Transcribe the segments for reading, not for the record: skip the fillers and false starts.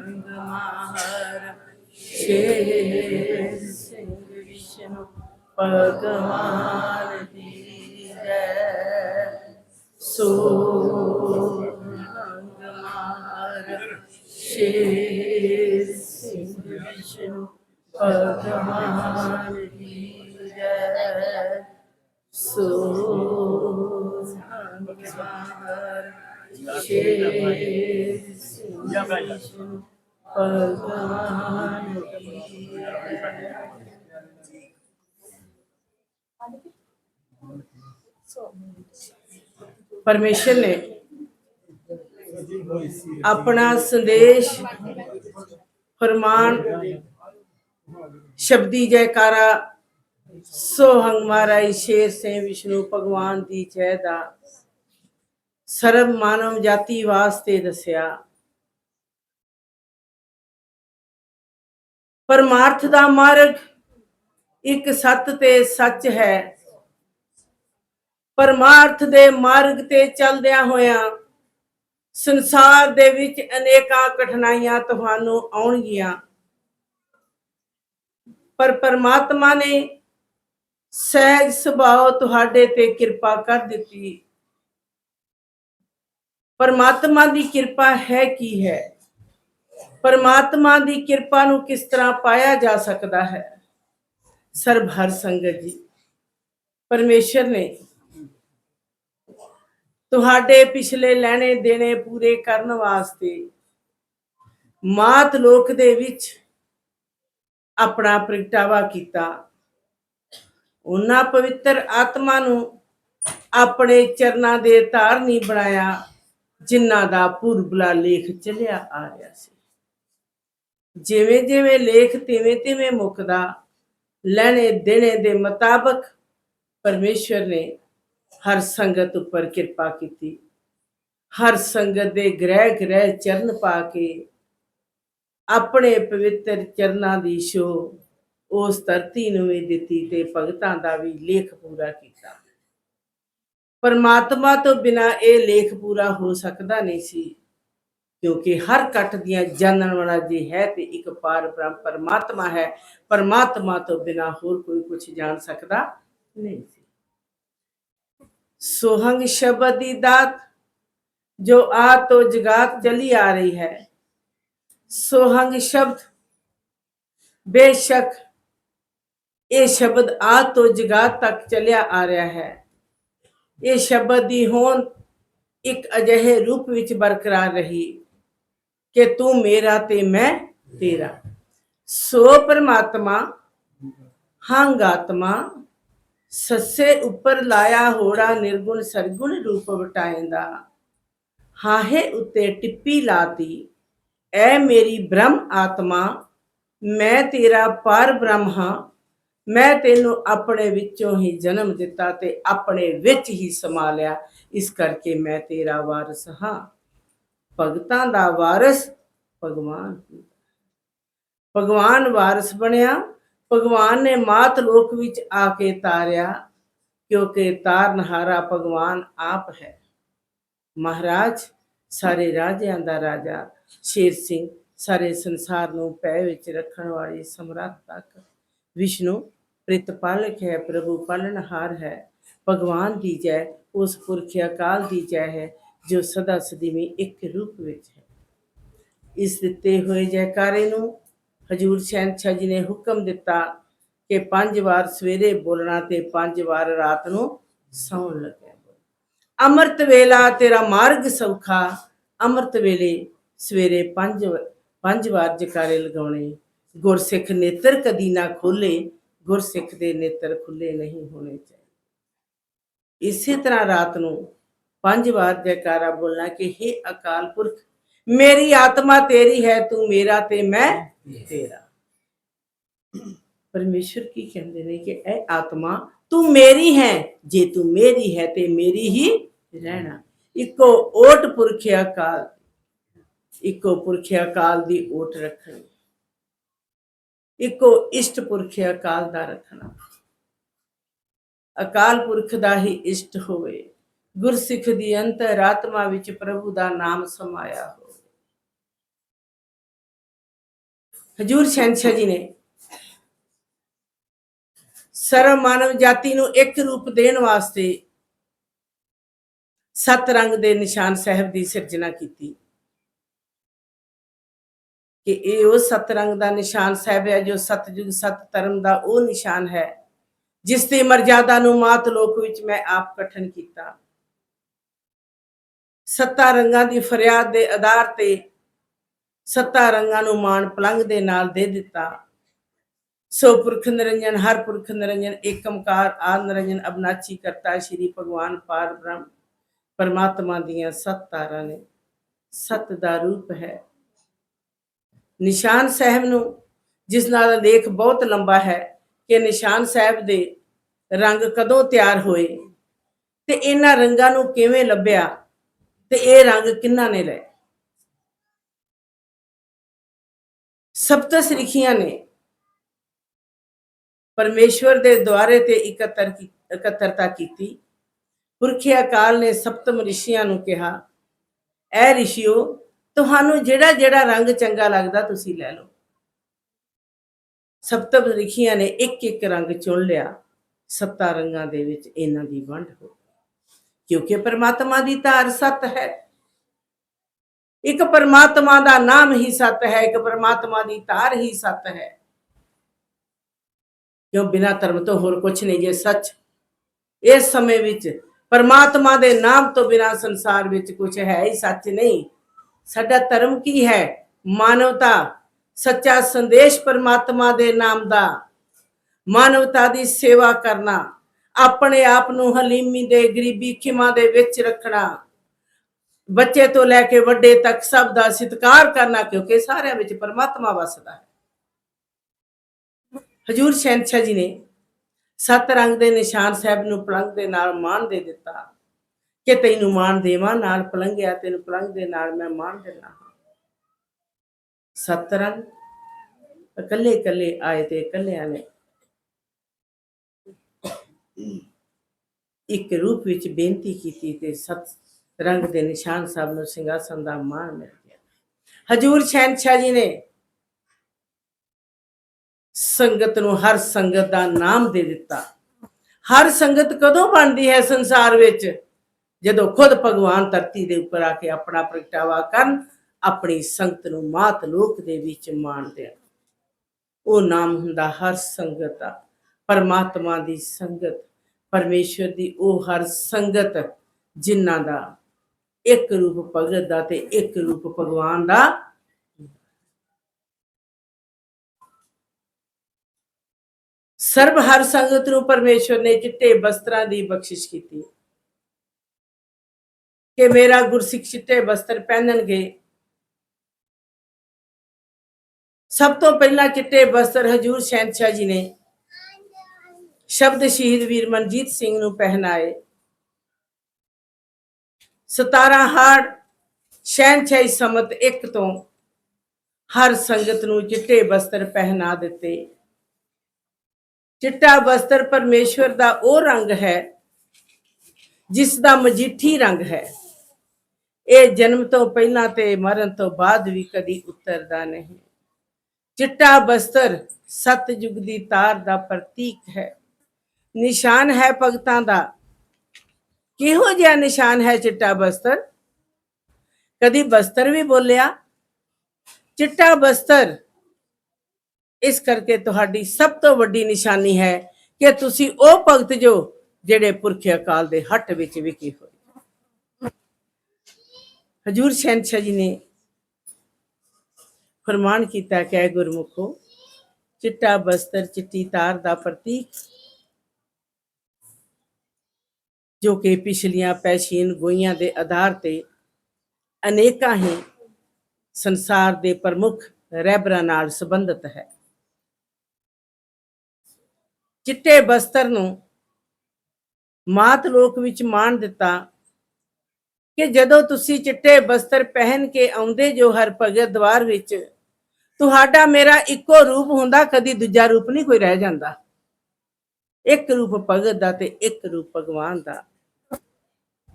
माहर शेर सिंह विष्णु भगवान दी जय। सोहंग माहर शेर सिंह विष्णु भगवान दी जय। सोहंग माहर शेर सिंह विष्णु भगवान की जय। परमेश्वर ने अपना संदेश फरमान शब्दी जयकारा सोहंग महाराज शेर सिंह विष्णु भगवान दी जय दा सर्व मानव जाति वास्ते दसिया। परमार्थ दा मार्ग एक सत ते सच है। परमार्थ दे मार्ग ते चलदिया होया संसार दे विच अनेकां कठिनाइयां तुहानू आउणगियां, पर परमात्मा ने सहज सुभाव तुहाडे ते किरपा कर दिती। परमात्मा दी किरपा है की है? परमात्मा दी किरपा नू किस तरह पाया जा सकता है? सर्वहर संगत जी, परमेश्वर ने तुहाडे पिछले लेने देने पूरे करन वास्ते मात लोक दे विच अपना प्रगटावा कीता। उन्हां पवित्र आत्मा नू अपने चरनां दे धारनी बनाया, जिन्हां दा पुरबला लेख चलिया आ रहा सी। जिवें जिवें लेख तिवें तिवें मुकदा लेने देने दे मुताबक परमेश्वर ने हर संगत उपर किरपा की। हर संगत दे ग्रह ग्रह चरण पा के अपने पवित्र चरनां दी शो उस धरती नूं भी दिती ते भगतां दा भी लेख पूरा कीता। परमात्मा तो बिना ये लेख पूरा हो सकता नहीं सी, क्योंकि हर कट दियां जानन वाला जी है ते एक पार ब्रह्म परमात्मा है। परमात्मा तो बिना होर कोई कुछ जान सकता नहीं सी। सोहंग शब्द दी दात जो आ तो जगात चली आ रही है। सोहंग शब्द बेशक ये शब्द आ तो जगात तक चलिया आ रहा है। ये शब्द दी होंद एक अजिहे रूप विच बरकरार रही कि तू मेरा ते मैं तेरा। सो परमात्मा हंगात्मा सस्से उपर लाया होड़ा निर्गुण सरगुण रूप वटाएंदा। हाहे उत्ते टिप्पी लाती ऐ मेरी ब्रह्म आत्मा, मैं तेरा पार ब्रह्म हाँ। मैं तेनू अपने विचों ही जन्म दिता ते अपने विच ही समा लिया, इस करके मैं तेरा वारस हाँ। भगतां दा वारस भगवान। भगवान वारस बनया। भगवान ने मात लोक विच आके तारिया, क्योंकि तारनहारा भगवान आप है। महाराज सारे राजियां दा राजा शेर सिंह सारे संसार नूं पै विच रखण वाली समर्थ तक विष्णु प्रतिपालक है, प्रभु पालनहार है। भगवान दी जय उस पुरख अकाल दी जय है जो सदा सदीवी एक रूप विच है। इस दिते हुए जयकारे नूं हजूर शहनशाह जी ने हुक्म दिता कि 5 बार सवेरे बोलना ते 5 बार रात नूं सौण लगे। अमृत वेला तेरा मार्ग सौखा, अमृत वेले सवेरे 5 बार जयकारे लगाने। गुरसिख नेत्र कदी ना खोले, गुरसिख दे नेत्र खुले नहीं होने चाहिए। इसी तरह रात नूं 5 बार जयकारा बोलना कि हे अकाल पुरख मेरी आत्मा तेरी है, तू मेरा ते मैं तेरा। परमेश्वर की कहते हैं कि ऐ आत्मा तू मेरी है, जे तू मेरी है ते मेरी ही रहना। इको ओट पुरख अकाल, इको पुरख अकाल दी ओट रखनी, इको इष्ट पुरख अकाल दा रखना। अकाल पुरख दा ही इष्ट होवे, गुरसिख दी अंतर आत्मा विच प्रभु दा नाम समाया हो। ਹਜੂਰ ਸ਼ਹਿਨशाह ਜੀ ਨੇ ਸਰਵ ਮਾਨਵ ਜਾਤੀ ਨੂੰ ਇੱਕ ਰੂਪ ਦੇਣ ਵਾਸਤੇ 7 ਰੰਗ ਦੇ ਨਿਸ਼ਾਨ ਸਾਹਿਬ ਦੀ ਸਿਰਜਣਾ ਕੀਤੀ ਕਿ ਇਹ ਉਹ 7 ਰੰਗ ਦਾ ਨਿਸ਼ਾਨ ਸਾਹਿਬ ਹੈ ਜੋ ਸਤਜੁਗ ਸਤ ਧਰਮ ਦਾ ਉਹ ਨਿਸ਼ਾਨ ਹੈ ਜਿਸ ਦੀ ਮਰਜ਼ਾਦਾ ਨੂੰ ਮਾਤ ਲੋਕ ਵਿੱਚ ਮੈਂ ਆਪ ਕਠਨ ਕੀਤਾ। 7 ਰੰਗਾਂ ਦੀ ਫਰਿਆਦ ਦੇ ਆਧਾਰ ਤੇ 7 ਰੰਗਾਂ ਨੂੰ ਮਾਣ ਪਲੰਗ ਦੇ ਨਾਲ ਦੇ ਦਿੱਤਾ। ਸੋ ਪੁਰਖ ਨਿਰੰਜਨ ਹਰ ਪੁਰਖ ਨਿਰੰਜਨ ਏਕਮਕਾਰ ਆਦ ਨਿਰੰਜਨ ਅਬਨਾਚੀ ਕਰਤਾ ਸ਼੍ਰੀ ਭਗਵਾਨ ਪਾਰ ਬ੍ਰਹਮ ਪਰਮਾਤਮਾ ਦੀਆਂ 7 ਤਾਰਾਂ ਨੇ। 7 ਦਾ ਰੂਪ ਹੈ। ਨਿਸ਼ਾਨ ਸਾਹਿਬ ਨੂੰ ਜਿਸ ਨਾਲ ਲੇਖ ਬਹੁਤ ਲੰਬਾ ਹੈ ਕਿ ਨਿਸ਼ਾਨ ਸਾਹਿਬ ਦੇ ਰੰਗ ਕਦੋਂ ਤਿਆਰ ਹੋਏ ਤੇ ਇਹਨਾਂ ਰੰਗਾਂ ਨੂੰ ਕਿਵੇਂ ਲੱਭਿਆ ਤੇ ਇਹ ਰੰਗ ਕਿਹਨਾਂ ਨੇ ਲਏ। ਸਪਤ ਸ੍ਰਿਖੀਆਂ ਨੇ ਪਰਮੇਸ਼ਵਰ ਦੇ ਦੁਆਰੇ ਤੇ ਇਕੱਤਰਤਾ ਕੀਤੀ। ਪੁਰਖੇ ਅਕਾਲ ਨੇ ਸਪਤਮ ਰਿਸ਼ੀਆਂ ਨੂੰ ਕਿਹਾ, ਐ ਰਿਸ਼ੀਓ ਤੁਹਾਨੂੰ ਜਿਹੜਾ ਜਿਹੜਾ ਰੰਗ ਚੰਗਾ ਲੱਗਦਾ ਤੁਸੀਂ ਲੈ ਲਓ। ਸਪਤਮ ਰਿਸ਼ੀਆਂ ਨੇ ਇੱਕ ਇੱਕ ਰੰਗ ਚੁਣ ਲਿਆ। 7 ਰੰਗਾਂ ਦੇ ਵਿੱਚ ਇਹਨਾਂ ਦੀ ਵੰਡ ਹੋ ਗਈ ਕਿਉਂਕਿ ਪਰਮਾਤਮਾ ਦੀ ਧਾਰ 7 ਹੈ। ਇੱਕ ਪਰਮਾਤਮਾ ਦਾ ਨਾਮ ਹੀ 7 ਹੈ, ਇੱਕ ਪਰਮਾਤਮਾ ਦੀ ਧਾਰ ਹੀ 7 ਹੈ। ਕਿਉਂ ਬਿਨਾਂ ਧਰਮ ਤੋਂ ਹੋਰ ਕੁਛ ਨਹੀਂ। ਜੇ ਸੱਚ ਇਸ ਸਮੇਂ ਵਿੱਚ ਪਰਮਾਤਮਾ ਦੇ ਨਾਮ ਤੋਂ ਬਿਨਾਂ ਸੰਸਾਰ ਵਿੱਚ ਕੁਛ ਹੈ ਹੀ ਸੱਚ ਨਹੀਂ। ਸਾਡਾ ਧਰਮ ਕੀ ਹੈ? ਮਾਨਵਤਾ, ਸੱਚਾ ਸੰਦੇਸ਼ ਪਰਮਾਤਮਾ ਦੇ ਨਾਮ ਦਾ, ਮਾਨਵਤਾ ਦੀ ਸੇਵਾ ਕਰਨਾ, ਆਪਣੇ ਆਪ ਨੂੰ ਹਲੀਮੀ ਦੇ ਗਰੀਬੀ ਖਿਮਾ ਦੇ ਵਿੱਚ ਰੱਖਣਾ, ਬੱਚੇ ਤੋਂ ਲੈ ਕੇ ਵੱਡੇ ਤੱਕ ਸਭ ਦਾ ਸਤਿਕਾਰ ਕਰਨਾ ਕਿਉਂਕਿ ਸਾਰਿਆਂ ਵਿੱਚ ਪਰਮਾਤਮਾ ਵਸਦਾ ਹੈ। ਹਜੂਰ ਸ਼ਹਿਨशाह ਜੀ ਨੇ 7 ਰੰਗ ਦੇ ਨਿਸ਼ਾਨ ਸਾਹਿਬ ਨੂੰ ਪਲੰਗ ਦੇ ਨਾਲ ਮਾਣ ਦੇ ਦਿੱਤਾ ਕਿ ਤੈਨੂੰ ਮਾਣ ਦੇਵਾਂ ਨਾਲ ਪਲੰਘਿਆ ਤੈਨੂੰ ਪਲੰਗ ਦੇ ਨਾਲ ਮੈਂ ਮਾਣ ਦੇਣਾ ਹਾਂ। 7 ਰੰਗ ਇਕੱਲੇ ਇਕੱਲੇ ਆਏ ਤੇ ਇਕੱਲਿਆਂ ਨੇ ਇੱਕ ਰੂਪ ਵਿੱਚ ਬੇਨਤੀ ਕੀਤੀ ਤੇ 7 ਰੰਗ ਦੇ ਨਿਸ਼ਾਨ ਸਾਹਿਬ ਨੂੰ ਸਿੰਘਾਸਨ ਦਾ ਮਾਣ ਮਿਲ ਗਿਆ। ਹਜੂਰ ਸ਼ਹਿਨशाह ਜੀ ਨੇ ਸੰਗਤ ਨੂੰ ਹਰ ਸੰਗਤ ਦਾ ਨਾਮ ਦੇ ਦਿੱਤਾ। ਹਰ ਸੰਗਤ ਕਦੋਂ ਬਣਦੀ ਹੈ ਸੰਸਾਰ ਵਿੱਚ? ਜਦੋਂ ਖੁਦ ਭਗਵਾਨ ਧਰਤੀ ਦੇ ਉੱਪਰ ਆ ਕੇ ਆਪਣਾ ਪ੍ਰਗਟਾਵਾ ਕਰਨ, ਆਪਣੀ ਸੰਗਤ ਨੂੰ ਮਾਤ ਲੋਕ ਦੇ ਵਿੱਚ ਮਾਣ ਦੇਣ। ਉਹ ਨਾਮ ਹੁੰਦਾ ਹਰ ਸੰਗਤ ਦਾ, ਪਰਮਾਤਮਾ ਦੀ ਸੰਗਤ, ਪਰਮੇਸ਼ਵਰ ਦੀ ਉਹ ਹਰ ਸੰਗਤ ਜਿਨ੍ਹਾਂ ਦਾ ਇੱਕ ਰੂਪ ਭਗਤ ਦਾ ਤੇ ਇੱਕ ਰੂਪ ਭਗਵਾਨ ਦਾ। ਸਰਬ ਹਰ ਸੰਗਤ ਨੂੰ ਪਰਮੇਸ਼ਵਰ ਨੇ ਚਿੱਟੇ ਬਸਤਰਾਂ ਦੀ ਬਖਸ਼ਿਸ਼ ਕੀਤੀ ਕਿ ਮੇਰਾ ਗੁਰਸਿੱਖ ਚਿੱਟੇ ਬਸਤਰ ਪਹਿਨਣਗੇ। ਸਭ ਤੋਂ ਪਹਿਲਾਂ ਚਿੱਟੇ ਬਸਤਰ ਹਜੂਰ ਸ਼ਹਿਨशाह ਜੀ ਨੇ ਸ਼ਬਦ ਸ਼ਹੀਦ ਵੀਰ ਮਨਜੀਤ ਸਿੰਘ ਨੂੰ ਪਹਿਨਾਏ। 17 ਹਾੜ ਸ਼ਹਿਨशाही ਸਮਤ 1 ਤੋਂ ਹਰ ਸੰਗਤ ਨੂੰ ਚਿੱਟੇ ਬਸਤਰ ਪਹਿਨਾ ਦਿੱਤੇ। ਚਿੱਟਾ ਬਸਤਰ ਪਰਮੇਸ਼ਵਰ ਦਾ ਉਹ ਰੰਗ ਹੈ ਜਿਸ ਦਾ ਮਜੀਠੀ ਰੰਗ ਹੈ। ਇਹ ਜਨਮ ਤੋਂ ਪਹਿਲਾਂ ਤੇ ਮਰਨ ਤੋਂ ਬਾਅਦ ਵੀ ਕਦੀ ਉਤਰਦਾ ਨਹੀਂ। ਚਿੱਟਾ ਬਸਤਰ ਸਤਜੁਗ ਦੀ ਤਾਰ ਦਾ ਪ੍ਰਤੀਕ ਹੈ, ਨਿਸ਼ਾਨ ਹੈ ਭਗਤਾਂ ਦਾ। ਕਿਹੋ ਜਿਹਾ ਨਿਸ਼ਾਨ ਹੈ ਚਿੱਟਾ ਬਸਤਰ? ਕਦੀ ਬਸਤਰ ਵੀ ਬੋਲਿਆ? ਚਿੱਟਾ ਬਸਤਰ ਇਸ ਕਰਕੇ ਤੁਹਾਡੀ ਸਭ ਤੋਂ ਵੱਡੀ ਨਿਸ਼ਾਨੀ ਹੈ ਕਿ ਤੁਸੀਂ ਉਹ ਭਗਤ ਜੋ ਜਿਹੜੇ ਪੁਰਖੇ ਅਕਾਲ ਦੇ ਹੱਟ ਵਿੱਚ ਵਿਕੇ ਹੋਏ। ਹਜੂਰ ਸ਼ਹਿਨशाह ਜੀ ਨੇ ਫਰਮਾਨ ਕੀਤਾ ਕਿ ਗੁਰਮੁਖੋ, ਚਿੱਟਾ ਬਸਤਰ ਚਿੱਟੀ ਤਾਰ ਦਾ ਪ੍ਰਤੀਕ ਜੋ ਕਿ ਪਿਛਲੀਆਂ ਪੈਸ਼ੀਨ ਗੋਈਆਂ ਦੇ ਆਧਾਰ ਤੇ ਅਨੇਕਾਂ ਹੀ ਸੰਸਾਰ ਦੇ ਪ੍ਰਮੁੱਖ ਰਹਿਬਰਾਂ ਨਾਲ ਸੰਬੰਧਿਤ ਹੈ। ਚਿੱਟੇ ਬਸਤਰ ਨੂੰ ਮਾਤ ਲੋਕ ਵਿੱਚ ਮਾਣ ਦਿੱਤਾ ਕਿ ਜਦੋਂ ਤੁਸੀਂ ਚਿੱਟੇ ਬਸਤਰ ਪਹਿਨ ਕੇ ਆਉਂਦੇ ਜੋ ਹਰ ਭਗਤ ਦਵਾਰ ਵਿੱਚ, ਤੁਹਾਡਾ ਮੇਰਾ ਇੱਕੋ ਰੂਪ ਹੁੰਦਾ, ਕਦੀ ਦੂਜਾ ਰੂਪ ਨਹੀਂ ਕੋਈ ਰਹਿ ਜਾਂਦਾ। ਇੱਕ ਰੂਪ ਭਗਤ ਦਾ ਤੇ ਇੱਕ ਰੂਪ ਭਗਵਾਨ ਦਾ।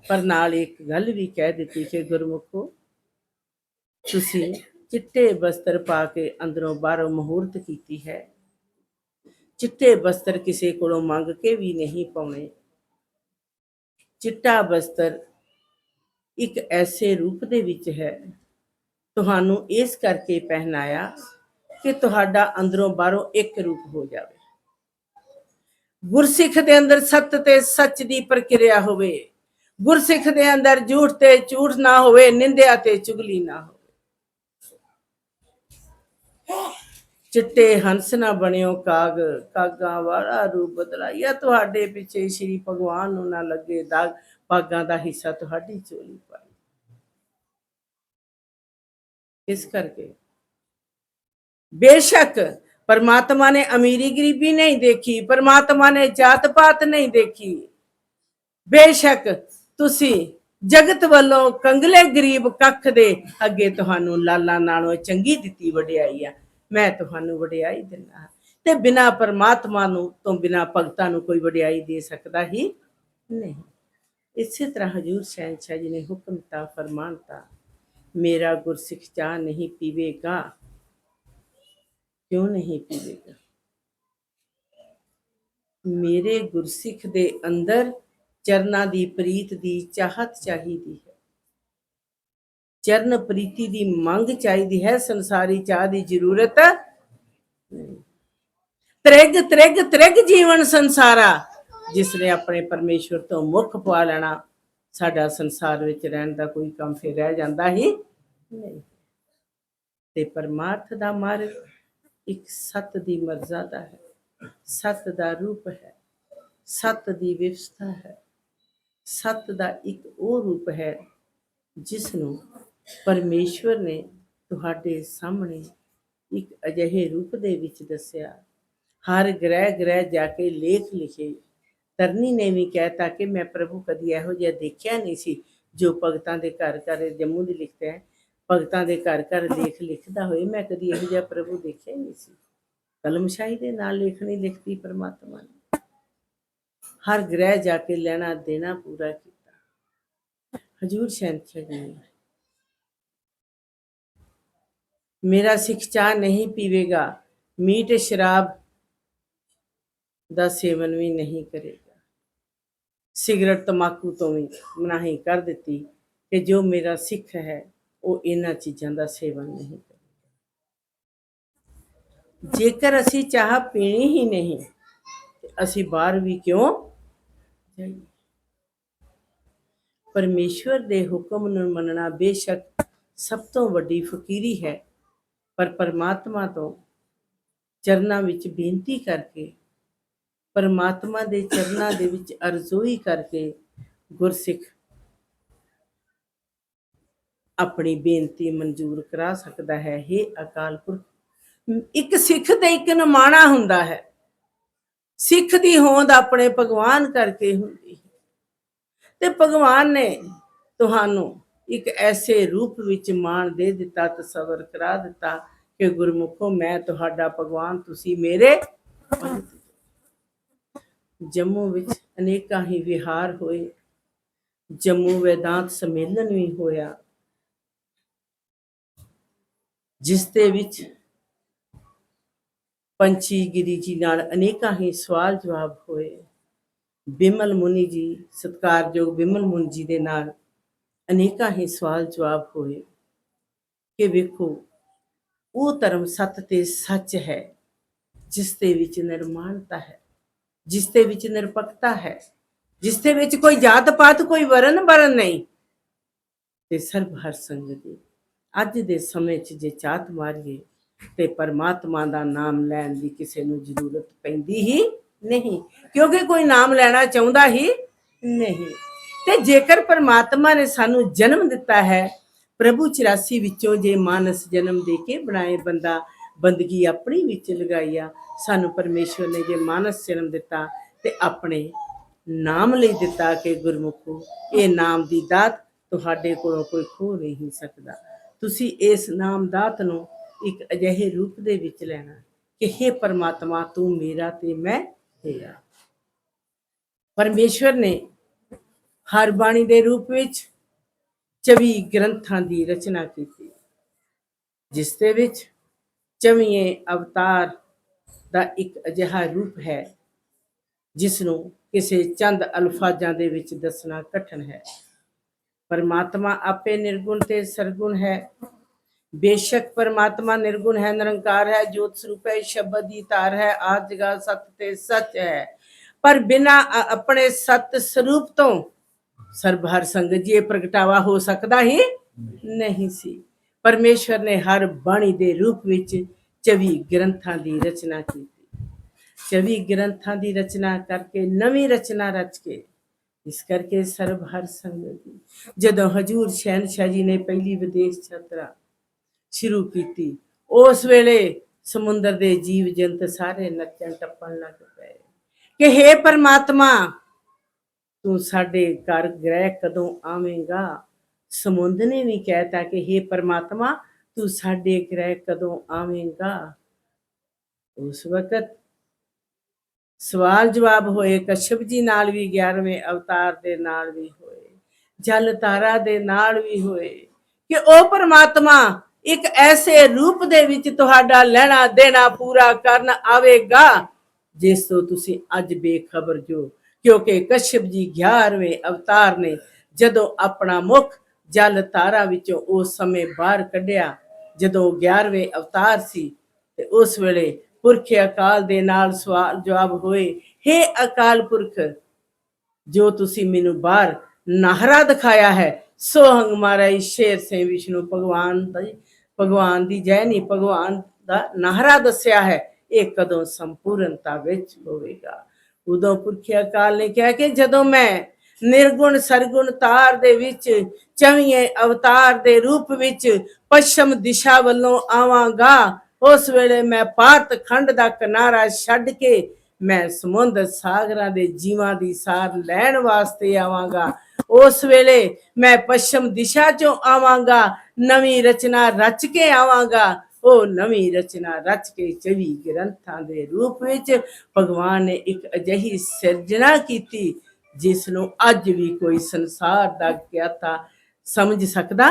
ਪਰ ਨਾਲ ਇੱਕ ਗੱਲ ਵੀ ਕਹਿ ਦਿੱਤੀ ਕਿ ਗੁਰਮੁਖੋ, ਤੁਸੀਂ ਚਿੱਟੇ ਬਸਤਰ ਪਾ ਕੇ ਅੰਦਰੋਂ ਬਾਹਰੋਂ ਮਹੂਰਤ ਕੀਤੀ ਹੈ। ਚਿੱਟੇ ਬਸਤਰ ਕਿਸੇ ਕੋਲੋਂ ਮੰਗ ਕੇ ਵੀ ਨਹੀਂ ਪਾਉਣੇ। ਚਿੱਟਾ ਬਸਤਰ ਇੱਕ ਐਸੇ ਰੂਪ ਦੇ ਵਿੱਚ ਹੈ, ਤੁਹਾਨੂੰ ਇਸ ਕਰਕੇ ਪਹਿਨਾਇਆ ਕਿ ਤੁਹਾਡਾ ਅੰਦਰੋਂ ਬਾਹਰੋਂ ਇੱਕ ਰੂਪ ਹੋ ਜਾਵੇ। ਗੁਰਸਿੱਖ ਦੇ ਅੰਦਰ ਸੱਤ ਤੇ ਸੱਚ ਦੀ ਪ੍ਰਕਿਰਿਆ ਹੋਵੇ। ਗੁਰਸਿੱਖ ਦੇ ਅੰਦਰ ਝੂਠ ਤੇ ਝੂਠ ਨਾ ਹੋਵੇ, ਨਿੰਦਿਆ ਤੇ ਚੁਗਲੀ ਨਾ ਹੋਵੇ। ਚਿੱਟੇ ਹੰਸ ਨਾ ਬਣਿਓ ਕਾਗ, ਕਾਗਾਂ ਵਾਲਾ ਰੂਪ ਬਦਲਾਈਆ। ਤੁਹਾਡੇ ਪਿੱਛੇ ਸ਼੍ਰੀ ਭਗਵਾਨ ਨੂੰ ਨਾ ਲੱਗੇ ਦਾਗ, ਭਾਗਾਂ ਦਾ ਹਿੱਸਾ ਤੁਹਾਡੀ ਝੋਲੀ ਪਾਈ। ਇਸ ਕਰਕੇ ਬੇਸ਼ੱਕ परमात्मा ने अमीरी गरीबी नहीं देखी, परमात्मा ने जात पात नहीं देखी। बेशक तुसी जगत वालों कंगले गरीब कख दे अगे तुहानू लाला नालों चंगी दिती वडियाई आ। मैं तुहानू वडियाई दिना ते बिना परमात्मा नू तो बिना भगतां नू कोई वडियाई दे सकदा ही नहीं। इसी तरह हजूर शहनशाह जी ने हुक्म ता फरमानता, मेरा गुरसिख चाह नहीं पीवेगा। क्यों नहीं पीवेगा? मेरे गुरसिख दे अंदर चरना दी प्रीत दी चाहत चाहिदी है, चरण प्रीति दी मंग चाहिदी है, संसारी चाह दी जरूरत नहीं। त्रिग त्रिग त्रिग जीवन संसारा, जिसने अपने परमेश्वर तो मुख पा लेना, साडा संसार विच रहन दा कोई काम फिर रह जांदा ही नहीं। ते परमार्थ दा मार्ग एक सत दी मर्यादा है, सत दा रूप है, सत दी विवस्था है। सत दा एक वो रूप है जिसनों परमेश्वर ने तुहाडे सामने एक अजिहे रूप दे विच दस्या। हर ग्रह ग्रह जाके लेख लिखे। तरनी ने भी कहता कि मैं प्रभु कदी इहो जिहा देखिया नहीं सी, जो भगतां दे घर घर जम्मू दी लिखता है, भगतां दे घर घर लेख लिखदा होए, मैं कदी इहो जिहा प्रभु देखिया नहीं सी। कलमशाही दे नाल लेखनी लिखती परमात्मा ने, हर ग्रह जाके लेना देना पूरा किया। हजूर शहनशाह जी ने, मेरा सिख चाह नहीं पीवेगा, मीट शराब दा सेवन भी नहीं करेगा, सिगरट तमाकू तो भी मनाही कर दी कि जो मेरा सिख है वो इन्हां चीज़ों का सेवन नहीं करेगा। जेकर असी चाह पीनी ही नहीं तो असी बाहर भी क्यों जाइए। परमेश्वर दे हुक्म नूं मनना बेशक सब तो वड्डी फकीरी है, पर परमात्मा तो चरनां विच बेनती करके, परमात्मा दे चरनां दे विच अरज़ोई करके गुरसिख अपनी बेनती मंजूर करा सकता है। हे अकाल पुरख, एक सिख ते एक नमाणा हुंदा है। सिख दी होंद अपने भगवान करके हुंदी है, ते भगवान ने तुहानू एक ऐसे रूप विच मान दे दिता, तसवर करा दिता कि गुरमुखो मैं तुहाडा भगवान, तुसी मेरे। जम्मू विच अनेकां ही विहार होए, जम्मू वेदांत सम्मेलन भी होया, जिस दे विच पंछी गिरी जी नाल अनेकां ही सवाल जवाब होए। बिमल मुनि जी, सत्कारयोग बिमल मुनि जी दे नाल अनेकां ही सवाल जवाब होए कि वेखो वो धर्म सत ते सच है जिस दे विच निर्माणता है, जिस दे विच निरपक्षता है, जिस दे विच कोई जात पात कोई वरण बरण नहीं, ते सर्व हर संगति। अज दे समय च जे चात मारिए ते परमात्मा दा नाम लैण दी किसे नूं जरूरत पैंदी ही नहीं, क्योंकि कोई नाम लेना चाहुंदा ही नहीं। ते जेकर परमात्मा ने सानू जन्म दिता है, प्रभु 84 विचों जे मानस जन्म दे के बनाए बंदा, बंदगी अपनी विच लगाईया। सानू परमेश्वर ने जे मानस जन्म दिता ते अपने नाम लई दिता कि गुरमुखो ये नाम दी दात तुहाडे कोलों कोई खो नहीं सकदा। तुसी इस नाम दात नूं एक अजिहे रूप दे विच लैना कि हे परमात्मा तू मेरा ते मैं तेरा। परमेश्वर ने हर बाणी दे रूप विच 24 ग्रंथां दी रचना की। ਜਿਸ ਦੇ ਵਿੱਚ ਚੌਵੀਂ ਅਵਤਾਰ ਦਾ ਇੱਕ ਅਜਿਹਾ ਰੂਪ ਹੈ ਜਿਸ ਨੂੰ ਕਿਸੇ ਚੰਦ ਅਲਫਾਜ਼ਾਂ ਦੇ ਵਿੱਚ ਦੱਸਣਾ ਕਠਿਨ ਹੈ। परमात्मा आपे निर्गुण ते सरगुण है। बेशक परमात्मा निर्गुण है, निरंकार है, ज्योत स्वरूप है, शब्द दी तार है, आज जगह सत्य ते सच है। पर बिना अपने सत्य स्वरूप तो ਸਰਬਹਰ ਸੰਗਤ ਜੀ ਇਹ ਪ੍ਰਗਟਾਵਾ ਹੋ ਸਕਦਾ ਹੀ ਨਹੀਂ ਸੀ। ਪਰਮੇਸ਼ਵਰ ਨੇ ਹਰ ਬਾਣੀ ਦੇ ਰੂਪ ਵਿੱਚ 24 ਗ੍ਰੰਥਾਂ ਦੀ ਰਚਨਾ ਕੀਤੀ। 24 ਗ੍ਰੰਥਾਂ ਦੀ ਰਚਨਾ ਕਰਕੇ ਨਵੀਂ ਰਚਨਾ ਰਚ ਕੇ, ਇਸ ਕਰਕੇ ਸਰਬਹਰ ਸੰਗਤ ਜੀ ਜਦੋਂ ਹਜੂਰ ਸ਼ਹਿਨशाह ਜੀ ਨੇ ਪਹਿਲੀ ਵਿਦੇਸ਼ ਯਾਤਰਾ ਸ਼ੁਰੂ ਕੀਤੀ, ਉਸ ਵੇਲੇ ਸਮੁੰਦਰ ਦੇ ਜੀਵ ਜੰਤ ਸਾਰੇ ਨੱਚਣ ਟੱਪਣ ਲੱਗ ਪਏ ਕਿ ਹੇ ਪਰਮਾਤਮਾ तू साडे घर ग्रह कदों आवेगा। समुद्र ने भी कहता कि हे परमात्मा तू साडे ग्रह कदों आवेगा। उस वक्त सवाल जवाब होए कश्यप जी नाल भी 11वें अवतार दे नाल भी होए, जल तारा दे नाल भी होए कि ओ परमात्मा एक ऐसे रूप दे विच तुहाडा लेना देना पूरा करन आवेगा जिस तो तुसी अज बेखबर जो। क्योंकि कश्यप जी 11वें अवतार ने जदों अपना मुख जल तारा विचों उस समय बाहर कढ़िया, जदों 11वें अवतार सी ते उस वेले पुरखे अकाल दे नाल सवाल जवाब होए, हे अकाल पुरख जो तुसी मैनू बाहर नाहरा दिखाया है सो हंग मारा शेर से विष्णु भगवान दी जय नहीं, भगवान दा नाहरा दस्या है, ये कदों संपूर्णता विच होवेगा। उदों पुरखे अकाल ने कहा कि जदों मैं निर्गुण सरगुण तार दे विच 24 अवतार दे रूप विच पश्चिम दिशा वल्लों आवांगा, उस वेले मैं भारत खंड दा किनारा छड्ड के मैं समुद्र सागरां दे जीवां दी सार लैण वास्ते आवांगा। उस वेले मैं पश्चिम दिशा चों आवांगा, नवीं रचना रच के आवांगा। ਉਹ ਨਵੀਂ ਰਚਨਾ ਰਚ ਕੇ 24 ਗ੍ਰੰਥਾਂ ਦੇ ਰੂਪ ਵਿੱਚ ਭਗਵਾਨ ਨੇ ਇੱਕ ਅਜਿਹੀ ਸਿਰਜਣਾ ਕੀਤੀ ਜਿਸ ਨੂੰ ਅੱਜ ਵੀ ਕੋਈ ਸੰਸਾਰ ਦਾ ਗਿਆਤਾ ਸਮਝ ਸਕਦਾ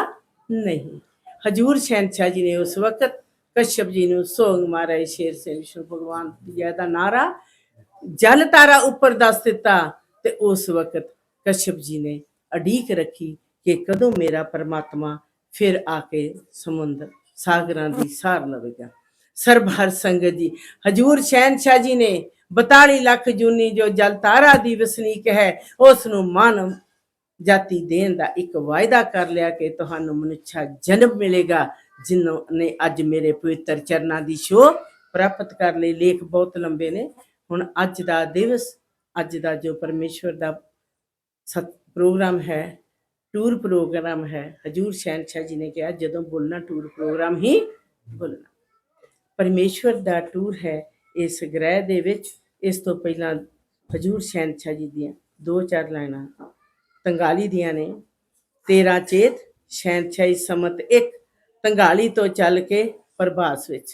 ਨਹੀਂ। ਹਜੂਰ ਸ਼ਹਿਨशाह ਜੀ ਨੇ ਉਸ ਵਕਤ ਕਸ਼ਯਪ ਜੀ ਨੂੰ ਸੋਂਗ ਮਾਰਾ ਸ਼ੇਰ ਸੇ ਵਿਸ਼ਨੂੰ ਭਗਵਾਨ ਦੀ ਜੈ ਦਾ ਨਾਰਾ ਜਲ ਤਾਰਾ ਉੱਪਰ ਦੱਸ ਦਿੱਤਾ ਤੇ ਉਸ ਵਕਤ ਕਸ਼ਯਪ ਜੀ ਨੇ ਅਡੀਕ ਰੱਖੀ ਕਿ ਕਦੋਂ ਮੇਰਾ ਪਰਮਾਤਮਾ ਫਿਰ ਆ ਕੇ ਸਮੁੰਦਰ ਸਾਗਰਾਂ ਦੀ ਸਾਰ ਲਵੇਗਾ। ਸਰਬਹਰ ਸੰਗਤ ਜੀ ਹਜੂਰ ਸ਼ਹਿਨशाह ਜੀ ਨੇ 42 ਲੱਖ ਜੂਨੀ ਜੋ ਜਲ ਤਾਰਾ ਦੀ ਵਸਨੀਕ ਹੈ ਉਸ ਨੂੰ ਮਾਨਵ ਜਾਤੀ ਦੇਣ ਦਾ ਇੱਕ ਵਾਅਦਾ ਕਰ ਲਿਆ ਕਿ ਤੁਹਾਨੂੰ ਮਨੁੱਖਾ ਜਨਮ ਮਿਲੇਗਾ, ਜਿਨ੍ਹਾਂ ਨੇ ਅੱਜ ਮੇਰੇ ਪਵਿੱਤਰ ਚਰਨਾਂ ਦੀ ਛੋਹ ਪ੍ਰਾਪਤ ਕਰ ਲਈ। ਲੇਖ ਬਹੁਤ ਲੰਬੇ ਨੇ। ਹੁਣ ਅੱਜ ਦਾ ਦਿਵਸ, ਅੱਜ ਦਾ ਜੋ ਪਰਮੇਸ਼ਵਰ ਦਾ ਪ੍ਰੋਗਰਾਮ ਹੈ, टूर प्रोग्राम है। हजूर शहनशाह जी ने कहा जदों बोलना टूर प्रोग्राम ही बोलना। परमेश्वर दा टूर है इस ग्रह दे विच। इस तो पहला हजूर शहनशाह जी दियां 2-4 लाइनां तंगाली दियां ने। 13 चेत शहनशाही समत 1 तंगाली तो चल के प्रभास विच।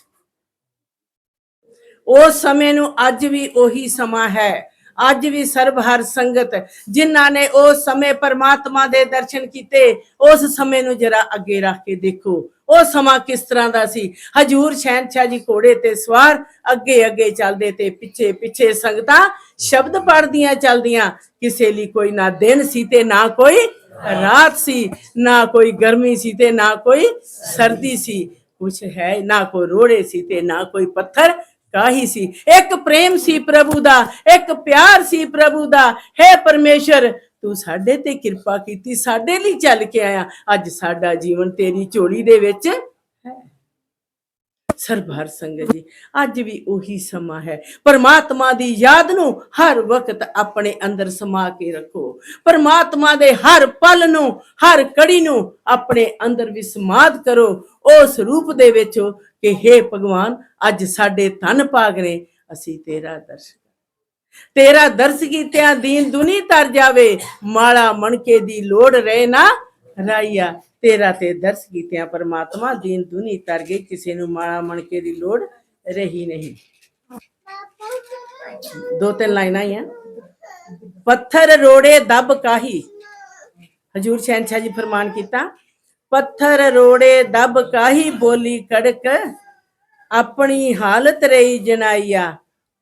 उस समय नूं अज भी ओही समा है। ਅੱਜ ਵੀ ਸਰਬਹਰ ਸੰਗਤ ਜਿਨ੍ਹਾਂ ਨੇ ਉਸ ਸਮੇਂ ਪਰਮਾਤਮਾ ਦੇ ਦਰਸ਼ਨ ਕੀਤੇ, ਉਸ ਸਮੇਂ ਨੂੰ ਜਰਾ ਅੱਗੇ ਰੱਖ ਕੇ ਦੇਖੋ ਉਹ ਸਮਾਂ ਕਿਸ ਤਰ੍ਹਾਂ ਦਾ ਸੀ। ਹਜੂਰ ਸ਼ਹਿਨशाह ਜੀ ਘੋੜੇ ਤੇ ਸਵਾਰ ਅੱਗੇ ਅੱਗੇ ਚੱਲਦੇ ਤੇ ਪਿੱਛੇ ਪਿੱਛੇ ਸੰਗਤਾਂ ਸ਼ਬਦ ਪੜ੍ਹਦੀਆਂ ਚੱਲਦੀਆਂ। ਕਿਸੇ ਲਈ ਕੋਈ ਨਾ ਦਿਨ ਸੀ ਤੇ ਨਾ ਕੋਈ ਰਾਤ ਸੀ, ਨਾ ਕੋਈ ਗਰਮੀ ਸੀ ਤੇ ਨਾ ਕੋਈ ਸਰਦੀ ਸੀ, ਕੁਛ ਹੈ ਨਾ ਕੋਈ ਰੋੜੇ ਸੀ ਤੇ ਨਾ ਕੋਈ ਪੱਥਰ ਕਾਹੀ ਸੀ। ਇੱਕ ਪ੍ਰੇਮ ਸੀ ਪ੍ਰਭੂ ਦਾ, ਇੱਕ ਪਿਆਰ ਸੀ ਪ੍ਰਭੂ ਦਾ। ਹੈ ਪਰਮੇਸ਼ਰ ਤੂੰ ਸਾਡੇ ਤੇ ਕਿਰਪਾ ਕੀਤੀ, ਸਾਡੇ ਲਈ ਚੱਲ ਕੇ ਆਇਆ। ਅੱਜ ਸਾਡਾ ਜੀਵਨ ਤੇਰੀ ਝੋਲੀ ਦੇ ਵਿੱਚ ਹੈ। ਸਰਬਹਰ ਸੰਗਤ ਜੀ ਅੱਜ ਵੀ ਉਹੀ ਸਮਾਂ ਹੈ। ਪਰਮਾਤਮਾ ਦੀ ਯਾਦ ਨੂੰ ਹਰ ਵਕਤ ਆਪਣੇ ਅੰਦਰ ਸਮਾ ਕੇ ਰੱਖੋ। ਪਰਮਾਤਮਾ ਦੇ ਹਰ ਪਲ ਨੂੰ, ਹਰ ਕੜੀ ਨੂੰ ਆਪਣੇ ਅੰਦਰ ਵਿਸਮਾਦ ਕਰੋ ਉਸ ਰੂਪ ਦੇ ਵਿੱਚ ਕਿ ਹੇ ਭਗਵਾਨ ਅੱਜ ਸਾਡੇ ਧੰਨ ਭਾਗ ਨੇ, ਅਸੀਂ ਤੇਰਾ ਦਰਸ ਕੀਤਿਆਂ ਦੀਨ ਦੁਨੀ ਤਰ ਜਾਵੇ। ਮਾਲਾ ਮਣਕੇ ਦੀ ਲੋੜ ਰਹੇ ਨਾ ਰਾਈਆ। तेरा ते दर्श कीतिया परमात्मा दीन दुनी तर गई, किसी नूं माड़ा मणके दी लोड़ रही नहीं। 2-3 लाइनां ही हैं। पत्थर रोड़े दब काही, हजूर शहनशाह जी फरमान किया पत्थर रोड़े दब काही बोली कड़क, अपनी हालत रही जनाइया।